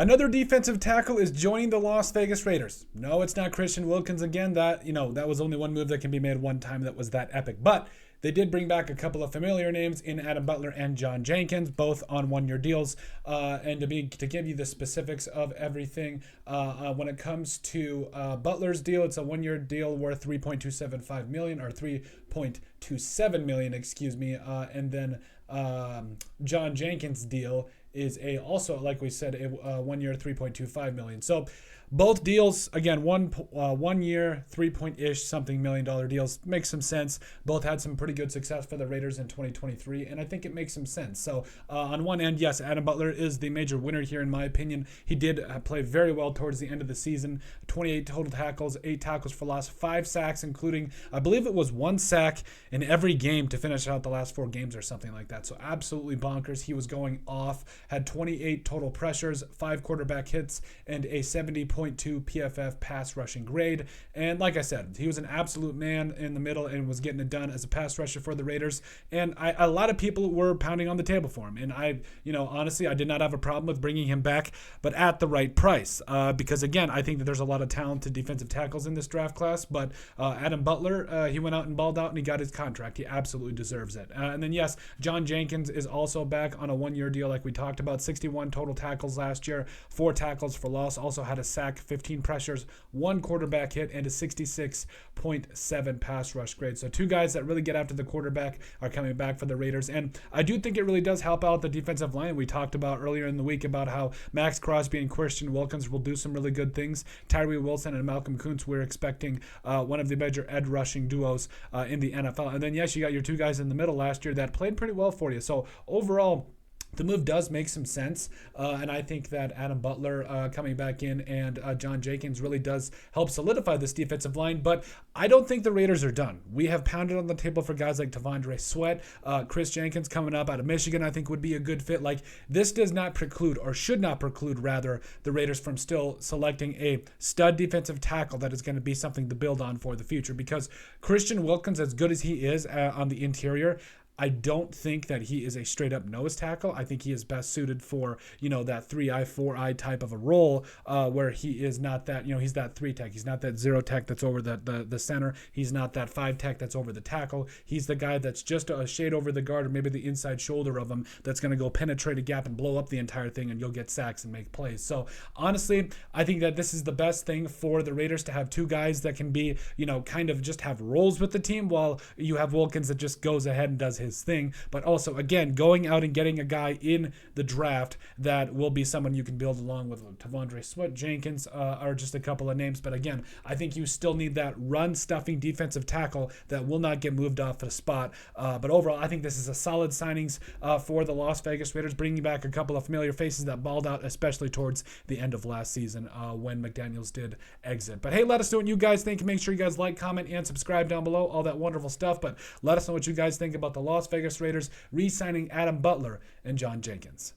Another defensive tackle is joining the Las Vegas Raiders. No, it's not Christian Wilkins again. That was only one move that can be made one time that was that epic. But they did bring back a couple of familiar names in Adam Butler and John Jenkins, both on one-year deals. And to give you the specifics of everything, when it comes to Butler's deal, it's a one-year deal worth $3.275 million or $3.27 million, excuse me. And then John Jenkins' deal is also, like we said, a 1 year, $3.25 million. So both deals, again, 1 year, 3-point-ish something $million deals. Makes some sense. Both had some pretty good success for the Raiders in 2023, and I think it makes some sense. So on one end, yes, Adam Butler is the major winner here, in my opinion. He did play very well towards the end of the season. 28 total tackles, 8 tackles for loss, 5 sacks, including, I believe it was 1 sack in every game to finish out the last 4 games or something like that. So absolutely bonkers. He was going off, had 28 total pressures, 5 quarterback hits, and a 70.2 PFF pass rushing grade. And like I said, he was an absolute man in the middle and was getting it done as a pass rusher for the Raiders. And a lot of people were pounding on the table for him. And honestly, I did not have a problem with bringing him back, but at the right price. Because again, I think that there's a lot of talented defensive tackles in this draft class. But Adam Butler, he went out and balled out and he got his contract. He absolutely deserves it. And then yes, John Jenkins is also back on a 1 year deal, like we talked about. 61 total tackles last year, 4 tackles for loss. Also had a sack, 15 pressures, 1 quarterback hit, and a 66.7 pass rush grade. So 2 guys that really get after the quarterback are coming back for the Raiders. And I do think it really does help out the defensive line. We talked about earlier in the week about how Max Crosby and Christian Wilkins will do some really good things. Tyree Wilson and Malcolm Kuntz, we're expecting one of the major edge rushing duos in the NFL. And then yes, you got your 2 guys in the middle last year that played pretty well for you. So overall, the move does make some sense, and I think that Adam Butler coming back in and John Jenkins really does help solidify this defensive line, but I don't think the Raiders are done. We have pounded on the table for guys like T'Vondre Sweat, Chris Jenkins coming up out of Michigan, I think would be a good fit. Like, this does not preclude, or should not preclude rather, the Raiders from still selecting a stud defensive tackle that is going to be something to build on for the future, because Christian Wilkins, as good as he is on the interior, I don't think that he is a straight up nose tackle. I think he is best suited for, that 3-eye, 4-eye type of a role where he is not that, he's that 3 tech. He's not that 0 tech that's over the center. He's not that 5 tech that's over the tackle. He's the guy that's just a shade over the guard or maybe the inside shoulder of him that's going to go penetrate a gap and blow up the entire thing, and you'll get sacks and make plays. So honestly, I think that this is the best thing for the Raiders to have 2 guys that can be, kind of just have roles with the team, while you have Wilkins that just goes ahead and does his thing. But also, again, going out and getting a guy in the draft that will be someone you can build along with. T'Vondre Sweat, Jenkins are just a couple of names. But again, I think you still need that run-stuffing defensive tackle that will not get moved off the spot. But overall, I think this is a solid signings for the Las Vegas Raiders, bringing back a couple of familiar faces that balled out, especially towards the end of last season when McDaniels did exit. But hey, let us know what you guys think. Make sure you guys like, comment, and subscribe down below. All that wonderful stuff. But let us know what you guys think about the Las Vegas Raiders re-signing Adam Butler and John Jenkins.